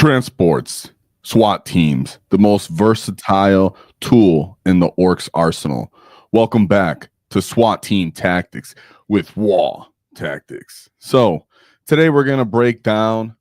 Transports, SWAT teams, the most versatile tool in the Orks arsenal. Welcome back to SWAT Team Tactics with WAAAGH Tactics. So today we're going to break down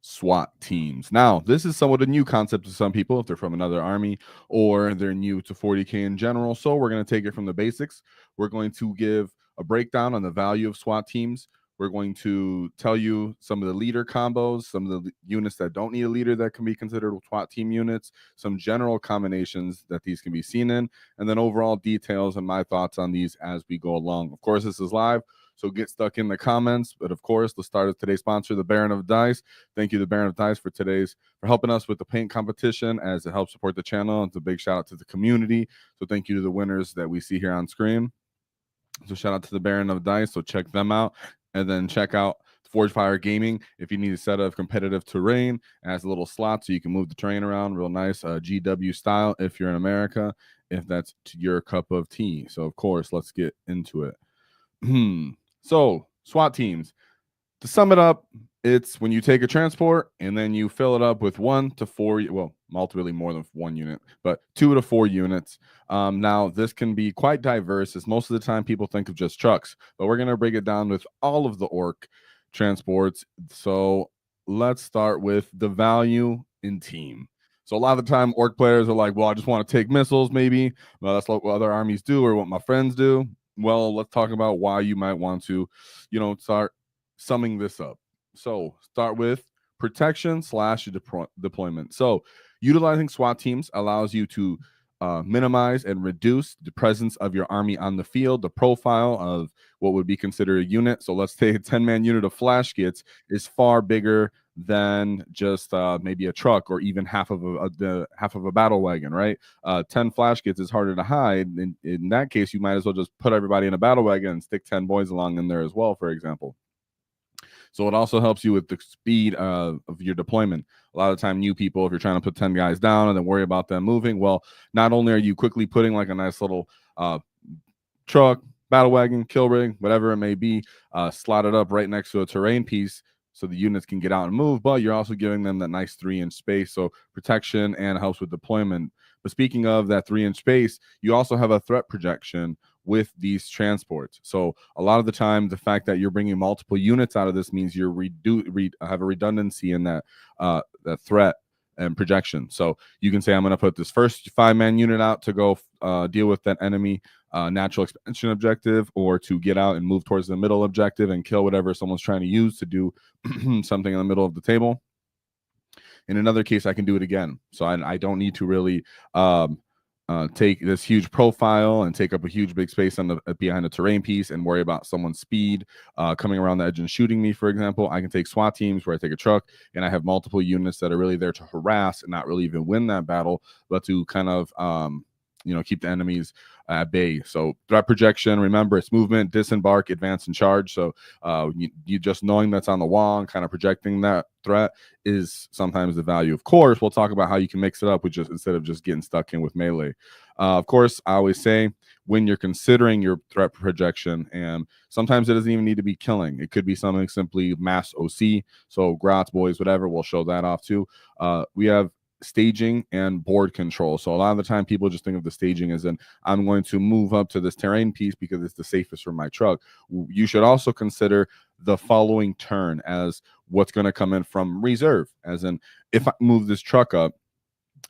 SWAT teams. Now, this is somewhat a new concept to some people if they're from another army or they're new to 40K in general. So we're going to take it from the basics. We're going to give a breakdown on the value of SWAT teams. We're going to tell you some of the leader combos, some of the units that don't need a leader that can be considered SWAT team units, some general combinations that these can be seen in, and then overall details and my thoughts on these as we go along. Of course, this is live, so get stuck in the comments. But of course, let's start with today's sponsor, the Baron of Dice. Thank you, the Baron of Dice, for helping us with the paint competition as it helps support the channel. It's a big shout out to the community. So thank you to the winners that we see here on screen. So shout out to the Baron of Dice. So check them out. And then check out Forge Fire Gaming if you need a set of competitive terrain. It has a little slot so you can move the terrain around real nice, GW style if you're in America, if that's your cup of tea. So, of course, let's get into it. So, SWAT teams. To sum it up, it's when you take a transport and then you fill it up with 1 to 4, well, ultimately more than 1 unit, but 2 to 4 units. Now, this can be quite diverse, as most of the time people think of just trucks, but we're going to break it down with all of the Ork transports. So let's start with the value in team. So a lot of the time, Ork players are like, well, I just want to take missiles, maybe. Well, that's what other armies do or what my friends do. Well, let's talk about why you might want to, start summing this up. So start with protection / deployment. So utilizing SWAT teams allows you to minimize and reduce the presence of your army on the field, the profile of what would be considered a unit. So let's say a 10-man unit of Flash Gitz is far bigger than just maybe a truck or even half of a battle wagon, right? 10 Flash Gitz is harder to hide. In that case, you might as well just put everybody in a battle wagon and stick 10 boys along in there as well, for example. So it also helps you with the speed of your deployment. A lot of the time, new people, if you're trying to put 10 guys down and then worry about them moving, well, not only are you quickly putting like a nice little truck, battle wagon, kill rig, whatever it may be, slotted up right next to a terrain piece so the units can get out and move, but you're also giving them that nice 3-inch space, so protection and helps with deployment. But speaking of that 3-inch space, you also have a threat projection with these transports. So a lot of the time, the fact that you're bringing multiple units out of this means you're have a redundancy in that that threat and projection. So you can say, I'm going to put this first 5-man unit out to go deal with that enemy natural expansion objective, or to get out and move towards the middle objective and kill whatever someone's trying to use to do something in the middle of the table. In another case, I can do it again. So I don't need to really take this huge profile and take up a huge big space on the behind the terrain piece and worry about someone's speed coming around the edge and shooting me, for example. I can take SWAT teams where I take a truck and I have multiple units that are really there to harass and not really even win that battle, but to kind of keep the enemies at bay. So threat projection, remember, it's movement, disembark, advance, and charge. So you just knowing that's on the wall and kind of projecting that threat is sometimes the value. Of course, we'll talk about how you can mix it up with instead of just getting stuck in with melee. Of course, I always say when you're considering your threat projection, and sometimes it doesn't even need to be killing. It could be something simply mass OC. So Grats, boys, whatever, we'll show that off too. We have staging and board control. So a lot of the time people just think of the staging as in, I'm going to move up to this terrain piece because it's the safest for my truck. You should also consider the following turn as what's going to come in from reserve, as in, if I move this truck up,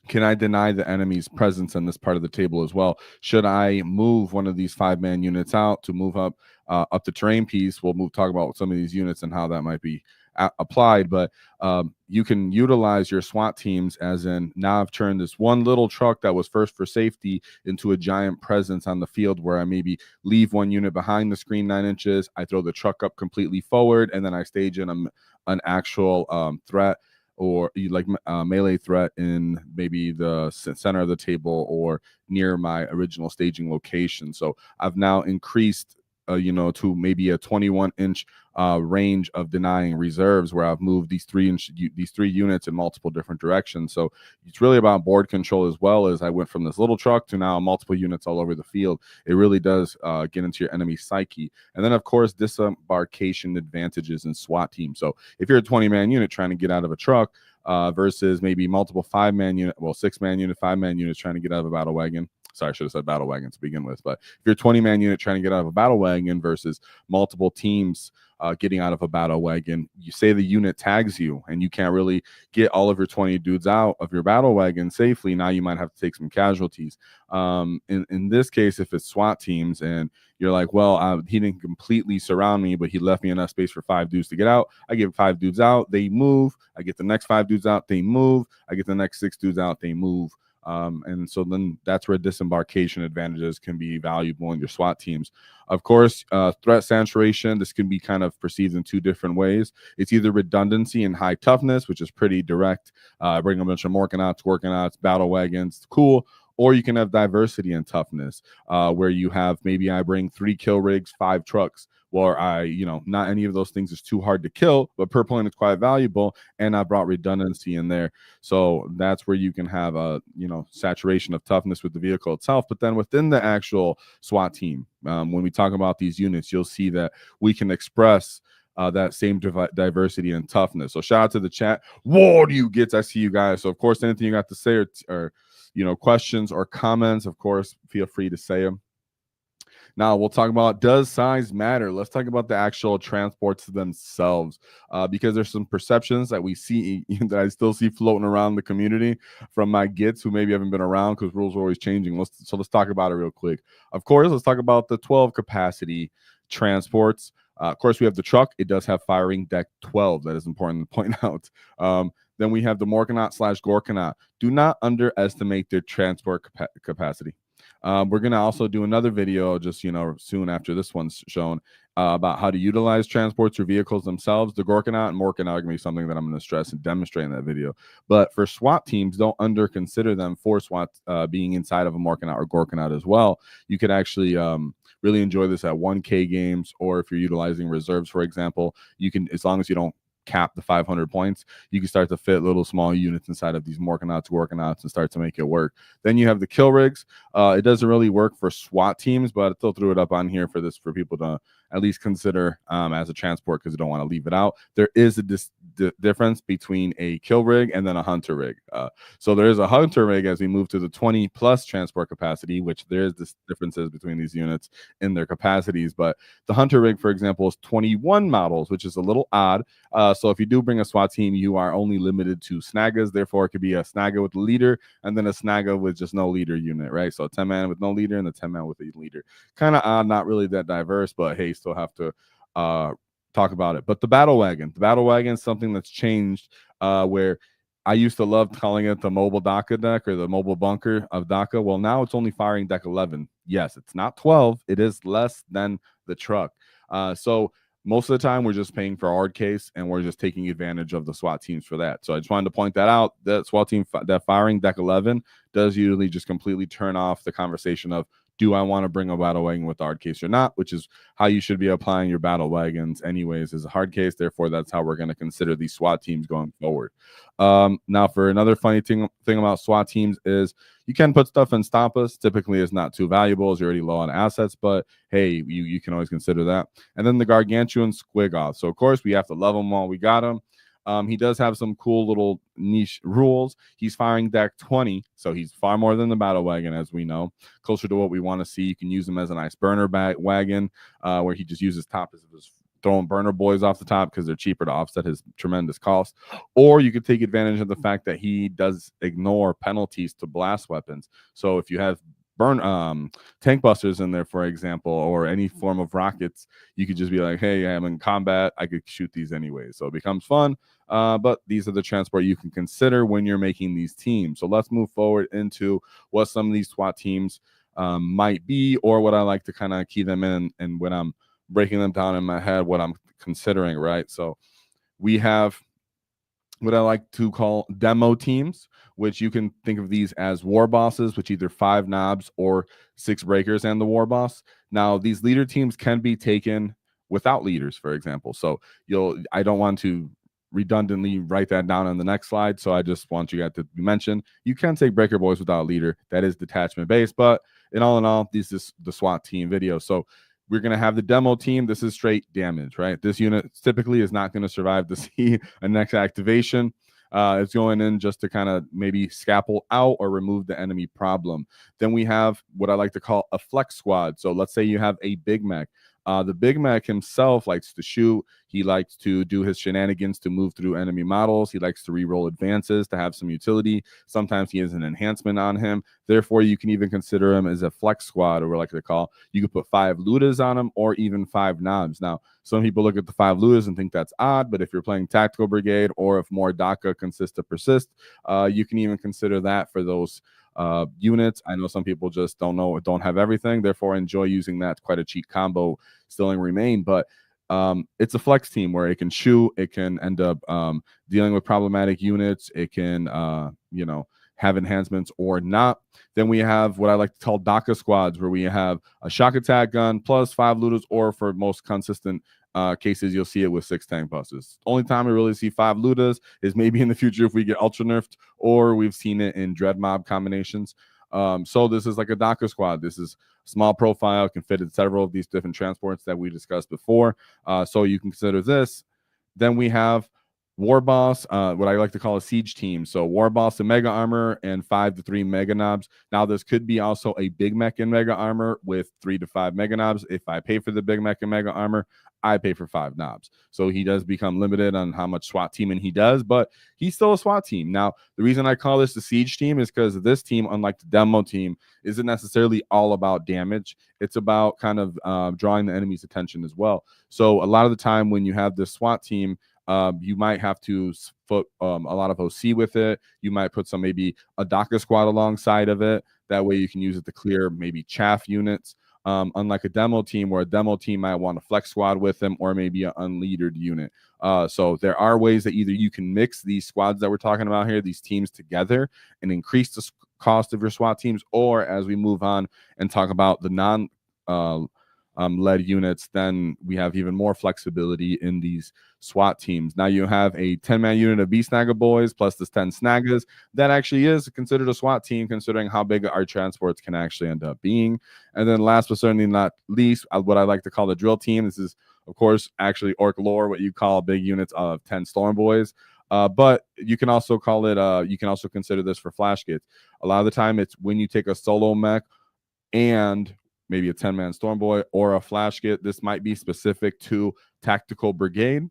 can I deny the enemy's presence in this part of the table as well? Should I move one of these 5-man units out to move up the terrain piece? We'll talk about some of these units and how that might be applied, but you can utilize your SWAT teams as in, now I've turned this one little truck that was first for safety into a giant presence on the field where I maybe leave one unit behind the screen 9 inches, I throw the truck up completely forward, and then I stage in an actual threat, or like melee threat in maybe the center of the table or near my original staging location. So I've now increased to maybe a 21-inch range of denying reserves, where I've moved these 3 units in multiple different directions. So it's really about board control, as well as I went from this little truck to now multiple units all over the field. It really does get into your enemy psyche. And then, of course, disembarkation advantages in SWAT team. So if you're a 20-man unit trying to get out of a truck, versus maybe multiple 5-man unit, well, 6-man unit, 5-man units trying to get out of a battle wagon. Sorry, I should have said battle wagon to begin with. But if you're a 20-man unit trying to get out of a battle wagon versus multiple teams getting out of a battle wagon, you say the unit tags you and you can't really get all of your 20 dudes out of your battle wagon safely. Now you might have to take some casualties. In this case, if it's SWAT teams and you're like, well, he didn't completely surround me, but he left me enough space for 5 dudes to get out. I get 5 dudes out, they move. I get the next 5 dudes out, they move. I get the next 6 dudes out, they move. And so then that's where disembarkation advantages can be valuable in your SWAT teams. Of course, threat saturation, this can be kind of perceived in 2 different ways. It's either redundancy and high toughness, which is pretty direct. Bring a bunch of working-outs, battle wagons, cool. Or you can have diversity and toughness, where you have maybe I bring 3 kill rigs, 5 trucks, where not any of those things is too hard to kill, but per point is quite valuable, and I brought redundancy in there. So that's where you can have a saturation of toughness with the vehicle itself. But then within the actual SWAT team, when we talk about these units, you'll see that we can express that same diversity and toughness. So shout out to the chat. What do you get? I see you guys. So of course, anything you got to say or questions or comments, of course, feel free to say them. Now we'll talk about, does size matter? Let's talk about the actual transports themselves, because there's some perceptions that we see that I still see floating around the community from my gits who maybe haven't been around because rules are always changing. Let's talk about it real quick. Of course, let's talk about the 12 capacity transports. Of course, we have the truck. It does have firing deck 12. That is important to point out. Then we have the Morkanaut/Gorkanaut. Do not underestimate their transport capacity. We're going to also do another video just, soon after this one's shown about how to utilize transports or vehicles themselves. The Gorkanaut and Morkanaut are going to be something that I'm going to stress and demonstrate in that video. But for SWAT teams, don't consider them for SWAT being inside of a Morkanaut or Gorkanaut as well. You could actually really enjoy this at 1K games, or if you're utilizing reserves, for example, you can, as long as you don't cap the 500 points, you can start to fit little small units inside of these Morkanauts, Gorkanauts, and start to make it work. Then you have the kill rigs. It doesn't really work for SWAT teams, but I still threw it up on here for people to at least consider as a transport, because you don't want to leave it out. There is a difference between a kill rig and then a hunter rig. So there is a hunter rig as we move to the 20 plus transport capacity, which there is this differences between these units in their capacities. But the hunter rig, for example, is 21 models, which is a little odd. So if you do bring a SWAT team, you are only limited to snaggas. Therefore, it could be a snagga with a leader and then a snagga with just no leader unit, right? So a 10-man with no leader and a 10-man with a leader. Kind of odd, not really that diverse, but hey, still have to talk about it. But the battle wagon is something that's changed, where I used to love calling it the mobile DACA deck or the mobile bunker of DACA. Well, now it's only firing deck 11. Yes, it's not 12. It is less than the truck. So most of the time we're just paying for our hard case, and we're just taking advantage of the SWAT teams for that. So I just wanted to point that out. That SWAT team, that firing deck 11 does usually just completely turn off the conversation of, do I want to bring a battle wagon with the hard case or not, which is how you should be applying your battle wagons anyways, is a hard case. Therefore, that's how we're going to consider these SWAT teams going forward. Now, for another funny thing about SWAT teams is you can put stuff in Stampas. Typically, it's not too valuable as you're already low on assets, but hey, you can always consider that. And then the Gargantuan Squigoth. So, of course, we have to love them while we got them. He does have some cool little niche rules. He's firing deck 20, so he's far more than the battle wagon, as we know. Closer to what we want to see. You can use him as a nice burner wagon, where he just uses top as his throwing Burna Boyz off the top because they're cheaper to offset his tremendous cost. Or you could take advantage of the fact that he does ignore penalties to blast weapons. So if you have tank busters in there, for example, or any form of rockets, you could just be like, hey, I'm in combat, I could shoot these anyway. So it becomes fun. But these are the transport you can consider when you're making these teams. So let's move forward into what some of these SWAT teams might be, or what I like to kind of key them in, and when I'm breaking them down in my head, what I'm considering, right? So we have what I like to call demo teams, which you can think of these as war bosses, which either 5 knobs or 6 breakers and the war boss. Now, these leader teams can be taken without leaders, for example. So I don't want to redundantly write that down on the next slide, so I just want you guys to mention you can take Breaka Boyz without a leader. That is detachment based, but in all, this is the SWAT team video. So we're going to have the demo team. This is straight damage, right? This unit typically is not going to survive to see a next activation. It's going in just to kind of maybe scalpel out or remove the enemy problem. Then we have what I like to call a flex squad. So let's say you have a Big Mac. The Big Mac himself likes to shoot. He likes to do his shenanigans to move through enemy models. He likes to reroll advances to have some utility. Sometimes he has an enhancement on him. Therefore, you can even consider him as a flex squad, or what I like to call. You could put 5 Ludas on him or even 5 Nobz. Now, some people look at the 5 Ludas and think that's odd, but if you're playing Tactical Brigade or if more DACA consists of persist, you can even consider that for those units. I know some people just don't have everything, therefore enjoy using that. It's quite a cheap combo still in remain, but it's a flex team where it can shoot, it can end up dealing with problematic units, it can have enhancements or not. Then we have what I like to call DACA squads, where we have a shock attack gun plus 5 Ludas, or for most consistent cases, you'll see it with 6 tank buses. Only time we really see 5 Ludas is maybe in the future if we get ultra nerfed, or we've seen it in dread mob combinations. So this is like a DACA squad. This is small profile, can fit in several of these different transports that we discussed before. So you can consider this. Then we have War Boss, what I like to call a siege team. So War Boss and Mega Armor and 5 to 3 Mega Nobz. Now this could be also a Big Mech and Mega Armor with 3 to 5 Mega Nobz. If I pay for the Big Mech and Mega Armor, I pay for 5 Nobz. So he does become limited on how much SWAT teaming he does, but he's still a SWAT team. Now, the reason I call this the siege team is because this team, unlike the demo team, isn't necessarily all about damage. It's about kind of drawing the enemy's attention as well. So a lot of the time when you have this SWAT team, you might have to put a lot of OC with it. You might put some maybe a DACA squad alongside of it. That way you can use it to clear maybe chaff units. Unlike a demo team, where a demo team might want a flex squad with them or maybe an unleadered unit. So there are ways that either you can mix these squads that we're talking about here, these teams together, and increase the cost of your SWAT teams, or as we move on and talk about the non led units, then we have even more flexibility in these SWAT teams. Now you have a 10-man unit of BRIGADE Boyz plus this 10 Snaggas. That actually is considered a SWAT team, considering how big our transports can actually end up being. And then last but certainly not least, what I like to call the drill team. This is, of course, actually Ork lore, what you call big units of 10 Storm Boys. But you can also call it, you can also consider this for Flash Gitz. A lot of the time it's when you take a solo mech and maybe a 10-man Storm Boy or a Flash Gitz. This might be specific to Tactical Brigade,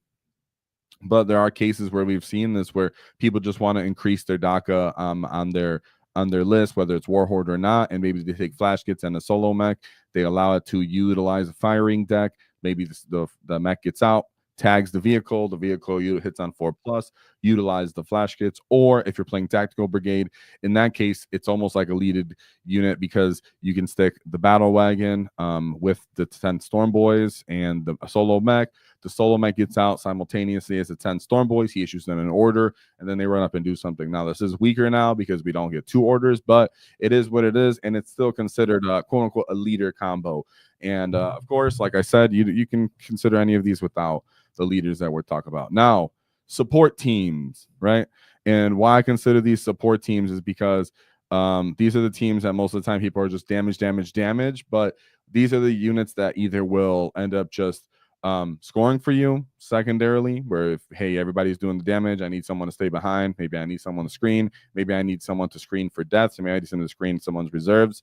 but there are cases where we've seen this where people just want to increase their DACA on their list, whether it's Warhorde or not, and maybe they take Flash Gitz and a solo mech. They allow it to utilize a firing deck. Maybe the mech gets out, tags the vehicle hits on 4+, utilize the Flash Gitz. Or if you're playing Tactical Brigade, in that case, it's almost like a leaded unit, because you can stick the battle wagon with the 10 Storm Boys and the solo mech. The solo mech gets out simultaneously as the 10 Storm Boys. He issues them an order, and then they run up and do something. Now, this is weaker now because we don't get 2 orders, but it is what it is, and it's still considered quote-unquote a leader combo. And of course, like I said, you can consider any of these without the leaders that we're talking about. Now, support teams, right? And why I consider these support teams is because these are the teams that most of the time people are just damage, but these are the units that either will end up just scoring for you secondarily, where if, hey, everybody's doing the damage, I need someone to stay behind, maybe I need someone to screen, maybe I need someone to screen for deaths, maybe I need someone to screen someone's reserves.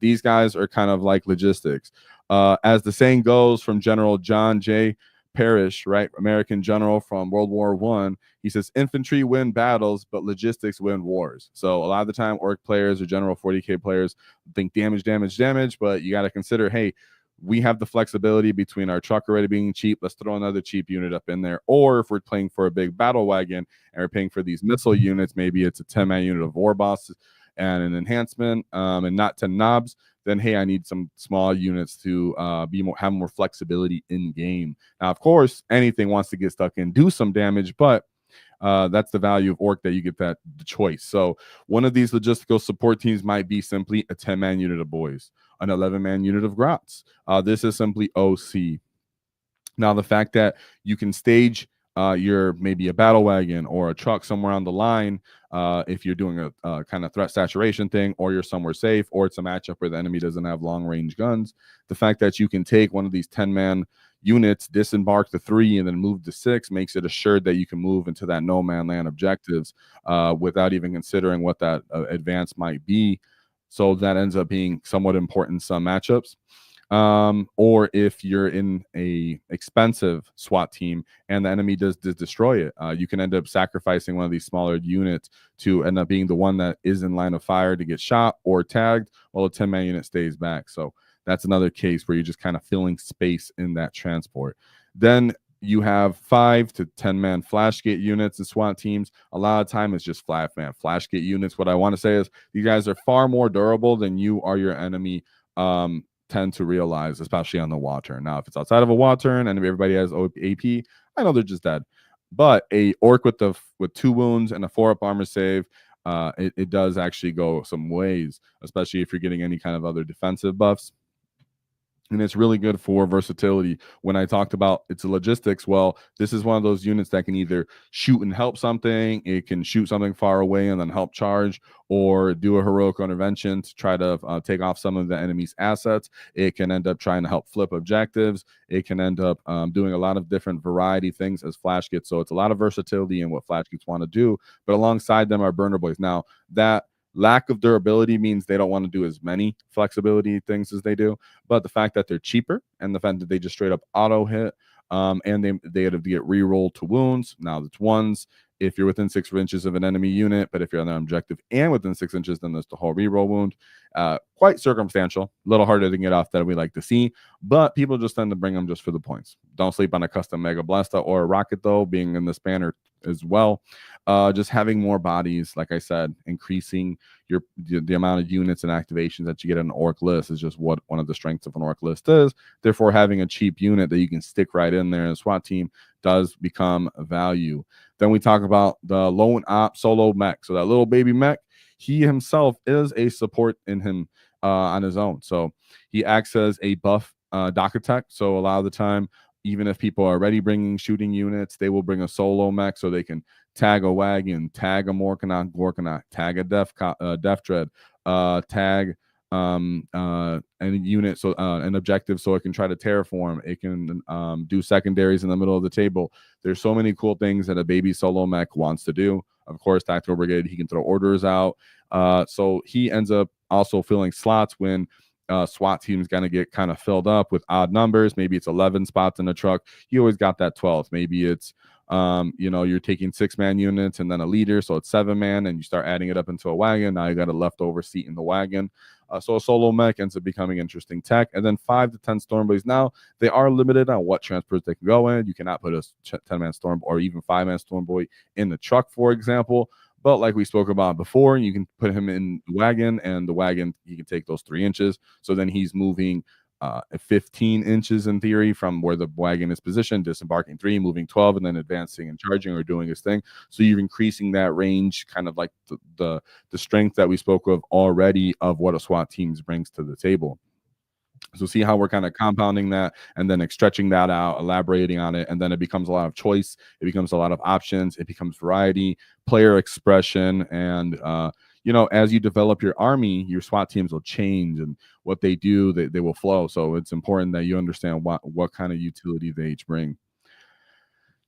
These guys are kind of like logistics. As the saying goes from General John J. Parrish, right, American general from World War I, he says, infantry win battles, but logistics win wars. So a lot of the time, Ork players or general 40k players think damage, but you got to consider, hey, we have the flexibility between our truck already being cheap. Let's throw another cheap unit up in there. Or if we're playing for a big battle wagon and we're paying for these missile units, maybe it's a 10-man unit of War Boss and an enhancement and not 10 Nobz, then hey, I need some small units to have more flexibility in game. Now, of course, anything wants to get stuck in, do some damage, but that's the value of Ork, that you get the choice. So one of these logistical support teams might be simply a 10-man unit of Boys, an 11-man unit of Grots. This is simply OC. Now, the fact that you can stage your maybe a battle wagon or a truck somewhere on the line, if you're doing a kind of threat saturation thing, or you're somewhere safe, or it's a matchup where the enemy doesn't have long range guns, the fact that you can take one of these 10-man units disembark the 3 and then move to 6 makes it assured that you can move into that no man land objectives without even considering what that advance might be. So that ends up being somewhat important in some matchups. Or if you're in a expensive SWAT team and the enemy does destroy it, you can end up sacrificing one of these smaller units to end up being the one that is in line of fire to get shot or tagged while a 10-man unit stays back. So that's another case where you're just kind of filling space in that transport. Then you have 5 to 10-man Flash Gitz units and SWAT teams. A lot of time it's just Flash Gitz units. What I want to say is you guys are far more durable than you are your enemy tend to realize, especially on the WAAAGH turn. Now, if it's outside of a WAAAGH turn and everybody has AP, I know they're just dead. But a orc with 2 wounds and a 4-up armor save, it does actually go some ways, especially if you're getting any kind of other defensive buffs. And it's really good for versatility. When I talked about its logistics, well, this is one of those units that can either shoot and help something, it can shoot something far away and then help charge, or do a heroic intervention to try to take off some of the enemy's assets. It can end up trying to help flip objectives. It can end up doing a lot of different variety things as Flash Gitz. So it's a lot of versatility in what Flash Gitz want to do. But alongside them are Burna Boyz. Now, that lack of durability means they don't want to do as many flexibility things as they do, but the fact that they're cheaper and the fact that they just straight up auto hit, and they have to get re-rolled to wounds. Now it's ones if you're within 6 inches of an enemy unit, but if you're on an objective and within 6 inches, then there's the whole re-roll wound. Quite circumstantial, a little harder to get off than we like to see, but people just tend to bring them just for the points. Don't sleep on a custom Mega Blasta or a Rocket though, being in the spanner as well. Just having more bodies, like I said, increasing the amount of units and activations that you get in an orc list is just what one of the strengths of an orc list is. Therefore, having a cheap unit that you can stick right in there in a SWAT team does become a value. Then we talk about the lone op solo mech. So that little baby mech, he himself is a support in him on his own. So he acts as a buff dock attack. So a lot of the time, even if people are already bringing shooting units, they will bring a solo mech so they can tag a wagon, tag a Gorkanaut, tag a Death Dread, tag any unit, so an objective, so it can try to terraform. It can do secondaries in the middle of the table. There's so many cool things that a baby solo mech wants to do. Of course, Tactical Brigade, he can throw orders out. So he ends up also filling slots when SWAT team's going to get kind of filled up with odd numbers. Maybe it's 11 spots in a truck. You always got that 12th. Maybe it's you're taking 6-man units and then a leader, so it's 7-man, and you start adding it up into a wagon. Now you got a leftover seat in the wagon. So a solo mech ends up becoming interesting tech. And then 5 to 10 Stormboys. Now they are limited on what transports they can go in. You cannot put a 10-man Storm or even 5-man Stormboy in the truck, for example. But like we spoke about before, you can put him in the wagon, and the wagon, he can take those 3 inches. So then he's moving 15 inches in theory from where the wagon is positioned, disembarking 3, moving 12, and then advancing and charging or doing his thing. So you're increasing that range, kind of like the strength that we spoke of already of what a SWAT team brings to the table. So see how we're kind of compounding that and then stretching that out, elaborating on it, and then it becomes a lot of choice. It becomes a lot of options. It becomes variety, player expression, and as you develop your army, your SWAT teams will change, and what they do, they will flow. So it's important that you understand what kind of utility they each bring.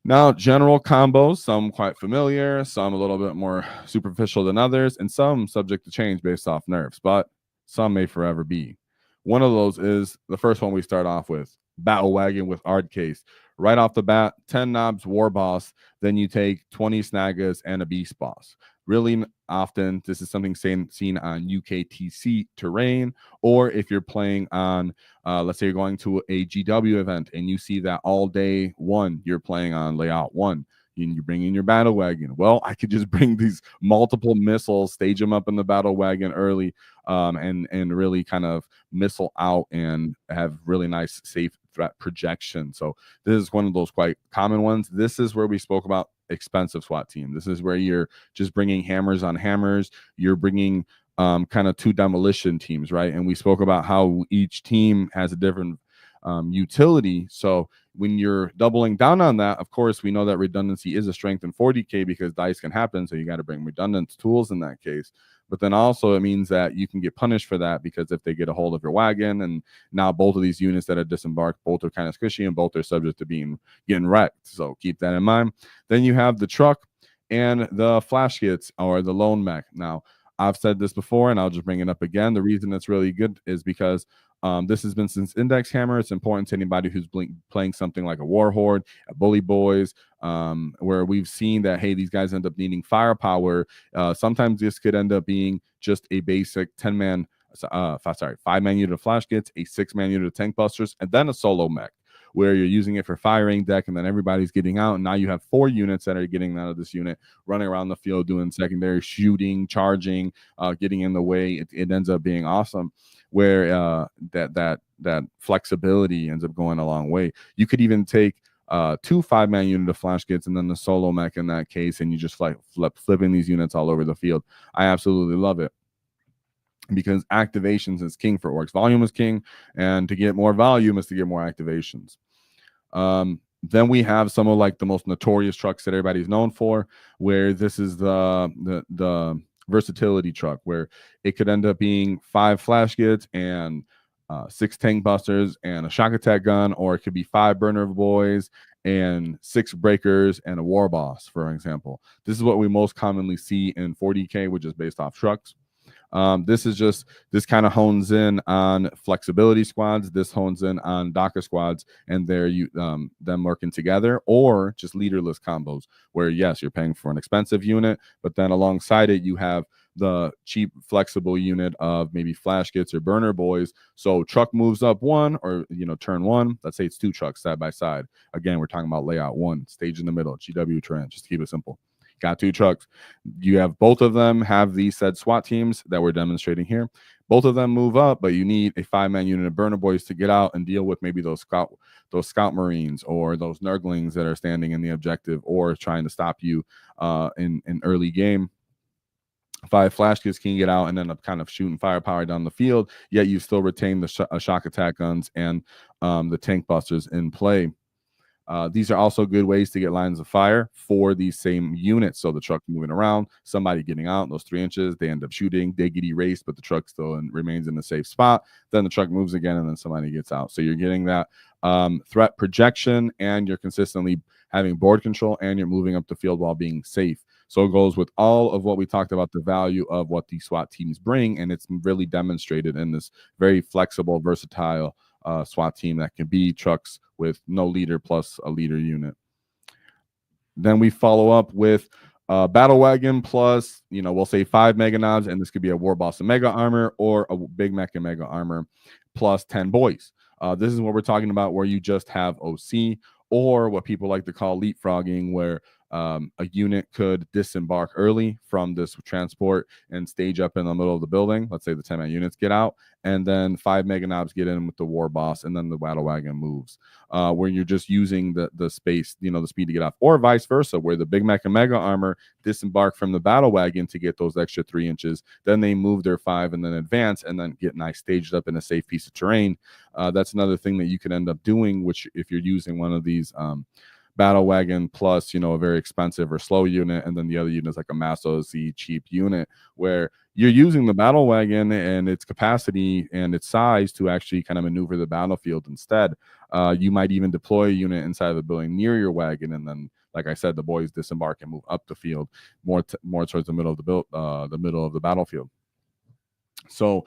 Now, general combos, some quite familiar, some a little bit more superficial than others, and some subject to change based off nerfs, but some may forever be. One of those is the first one we start off with, Battle Wagon with Ard Case. Right off the bat, 10 Nobz War Boss, then you take 20 Snaggas and a Beast Boss. Really often, this is something seen on UKTC terrain, or if you're playing on, let's say you're going to a GW event and you see that all day 1, you're playing on layout 1. You bring in your battle wagon. Well, I could just bring these multiple missiles, stage them up in the battle wagon early, and really kind of missile out and have really nice safe threat projection. So this is one of those quite common ones. This is where we spoke about expensive SWAT team. This is where you're just bringing hammers on hammers. You're bringing kind of 2 demolition teams, right? And we spoke about how each team has a different utility. So when you're doubling down on that, of course, we know that redundancy is a strength in 40K because dice can happen. So you got to bring redundant tools in that case. but then also it means that you can get punished for that, because if they get a hold of your wagon, and now both of these units that are disembarked, both are kind of squishy and both are subject to getting wrecked. So keep that in mind. Then you have the truck and the Flash Gitz, or the lone mech. Now, I've said this before, and I'll just bring it up again. The reason it's really good is because this has been since Index Hammer. It's important to anybody who's playing something like a Warhorde, a Bully Boys, where we've seen that, hey, these guys end up needing firepower. Sometimes this could end up being just a basic 10-man, 5-man unit of Flash Gitz, a 6-man unit of Tank Busters, and then a solo mech, where you're using it for firing deck, and then everybody's getting out, and now you have 4 units that are getting out of this unit, running around the field, doing secondary, shooting, charging, getting in the way. It ends up being awesome, where that flexibility ends up going a long way. You could even take 2 5-man unit of Flash Gitz and then the solo mech in that case, and you just flipping these units all over the field. I absolutely love it, because activations is king for Orks. Volume is king, and to get more volume is to get more activations. Then we have some of like the most notorious trucks that everybody's known for, where this is the versatility truck, where it could end up being 5 Flash Gitz and 6 Tank Busters and a shock attack gun, or it could be 5 Burna Boyz and 6 breakers and a war boss, for example. This is what we most commonly see in 40K, which is based off trucks. This kind of hones in on flexibility squads. This hones in on Docker squads, and them working together, or just leaderless combos, where yes, you're paying for an expensive unit, but then alongside it you have the cheap flexible unit of maybe Flash Gitz or Burna Boyz. So truck moves up 1, or turn 1. Let's say it's 2 trucks side by side. Again, we're talking about layout 1, stage in the middle, GW terrain. Just to keep it simple. Got 2 trucks. You have both of them have these said SWAT teams that we're demonstrating here. Both of them move up, but you need a 5-man unit of Burna Boyz to get out and deal with maybe those scout marines, or those nurglings that are standing in the objective, or trying to stop you in early game. 5 Flash Gitz can get out and end up kind of shooting firepower down the field, yet you still retain the shock attack guns and the Tank Busters in play. These are also good ways to get lines of fire for these same units. So the truck moving around, somebody getting out, those 3 inches, they end up shooting, they get erased, but the truck still remains in a safe spot. Then the truck moves again, and then somebody gets out. So you're getting that threat projection, and you're consistently having board control, and you're moving up the field while being safe. So it goes with all of what we talked about, the value of what these SWAT teams bring, and it's really demonstrated in this very flexible, versatile SWAT team that can be trucks with no leader plus a leader unit. Then we follow up with battle wagon plus, we'll say 5 Mega Nobz, and this could be a war boss and mega armor, or a big mech and mega armor plus 10 boys. This is what we're talking about, where you just have OC, or what people like to call leapfrogging, where a unit could disembark early from this transport and stage up in the middle of the building. Let's say the 10-man units get out, and then 5 Mega Nobz get in with the war boss, and then the battle wagon moves, where you're just using the space, the speed to get off, or vice versa, where the big mech and mega armor disembark from the battle wagon to get those extra 3 inches. Then they move their 5 and then advance, and then get nice staged up in a safe piece of terrain. That's another thing that you can end up doing, which if you're using one of these battle wagon plus a very expensive or slow unit, and then the other unit is like a mass OC cheap unit, where you're using the battle wagon and its capacity and its size to actually kind of maneuver the battlefield instead. You might even deploy a unit inside of the building near your wagon, and then, like I said, the boys disembark and move up the field more towards the middle of the middle of the battlefield. So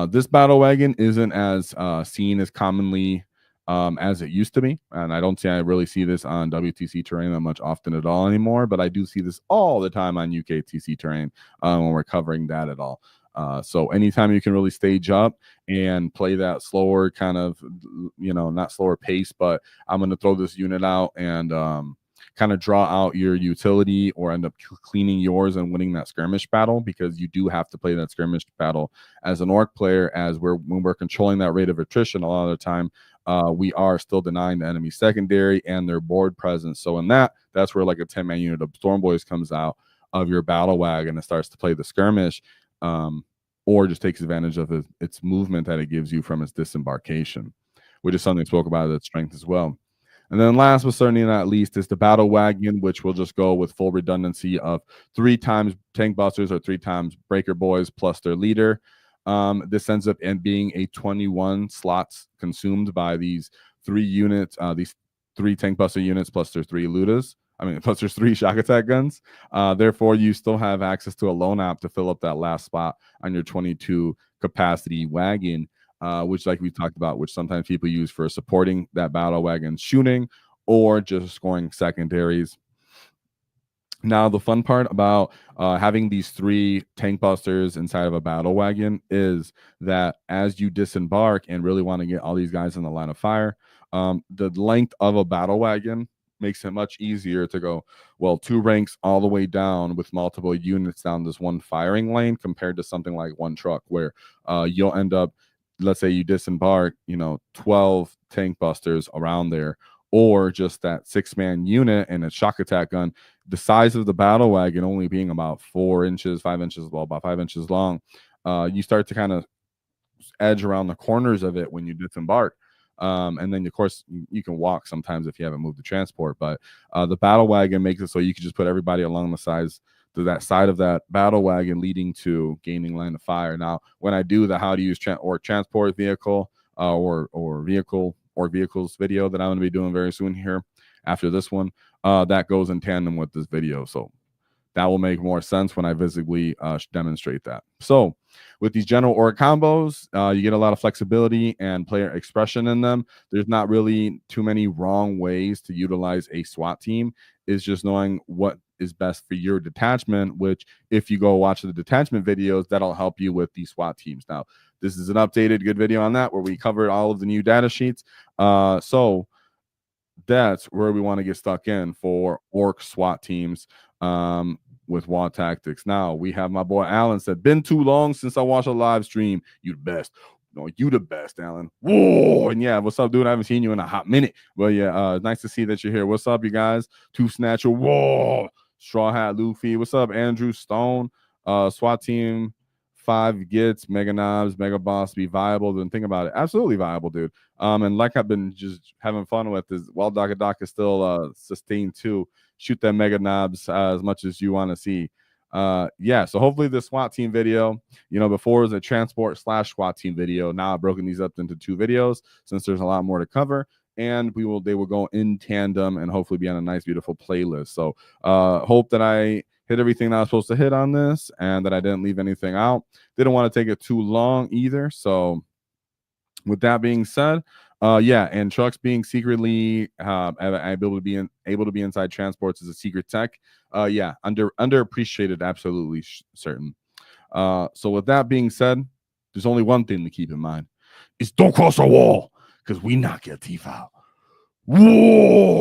this battle wagon isn't as seen as commonly as it used to be, and I really see this on WTC terrain that much often at all anymore, but I do see this all the time on UKTC terrain when we're covering that at all. So anytime you can really stage up and play that slower kind of, not slower pace, but I'm going to throw this unit out and kind of draw out your utility, or end up cleaning yours and winning that skirmish battle, because you do have to play that skirmish battle as an orc player, as when we're controlling that rate of attrition a lot of the time. We are still denying the enemy secondary and their board presence. So in that's where like a 10-man unit of Storm Boys comes out of your battle wagon and starts to play the skirmish, or just takes advantage of its movement that it gives you from its disembarkation, which is something we spoke about at its strength as well. And then last but certainly not least is the battle wagon, which will just go with full redundancy of 3 times tank busters or 3 times breaker boys plus their leader. This ends up being a 21 slots consumed by these 3 units, these 3 tank buster units plus their 3 ludas. Plus there's 3 shock attack guns. Therefore, you still have access to a loan app to fill up that last spot on your 22 capacity wagon, which, like we talked about, which sometimes people use for supporting that battle wagon shooting or just scoring secondaries. Now, the fun part about having these 3 tank busters inside of a battle wagon is that as you disembark and really want to get all these guys in the line of fire, the length of a battle wagon makes it much easier to go, well, 2 ranks all the way down with multiple units down this one firing lane compared to something like 1 truck where you'll end up, let's say you disembark, 12 tank busters around there, or just that 6-man unit and a shock attack gun, the size of the battle wagon only being about 4 inches, 5 inches, well, about 5 inches long. You start to kind of edge around the corners of it when you disembark. And then, of course, you can walk sometimes if you haven't moved the transport. But the battle wagon makes it so you can just put everybody along the sides to that side of that battle wagon, leading to gaining line of fire. Now, when I do the how to use transport vehicle or vehicles video that I'm going to be doing very soon here after this one, that goes in tandem with this video. So that will make more sense when I visibly demonstrate that. So with these general org combos, you get a lot of flexibility and player expression in them. There's not really too many wrong ways to utilize a SWAT team. It's just knowing what is best for your detachment, which if you go watch the detachment videos, that'll help you with these SWAT teams. Now, this is an updated good video on that where we covered all of the new data sheets. So that's where we want to get stuck in for Ork SWAT teams with WAAAGH Tactics. Now, we have my boy Alan said, been too long since I watched a live stream. You the best. No, you the best, Alan. Whoa! And yeah, what's up, dude? I haven't seen you in a hot minute. But yeah, nice to see that you're here. What's up, you guys? Two Snatcher. Whoa! Straw Hat Luffy. What's up, Andrew Stone? SWAT team 5 Gitz, Mega Nobz, Mega Boss be viable. Then think about it. Absolutely viable, dude. And like I've been just having fun with is while Doc is still sustained too. Shoot that Mega Nobz as much as you want to see. Yeah, so hopefully the SWAT team video, before it was a transport / SWAT team video. Now I've broken these up into 2 videos since there's a lot more to cover, and they will go in tandem and hopefully be on a nice, beautiful playlist. So hope that I hit everything that I was supposed to hit on this and that I didn't leave anything out. Didn't want to take it too long either. So with that being said, yeah, and trucks being secretly able to be inside transports is a secret tech. Yeah, underappreciated, absolutely certain. So with that being said, there's only one thing to keep in mind: is don't cross a wall, because we knock your teeth out. Whoa!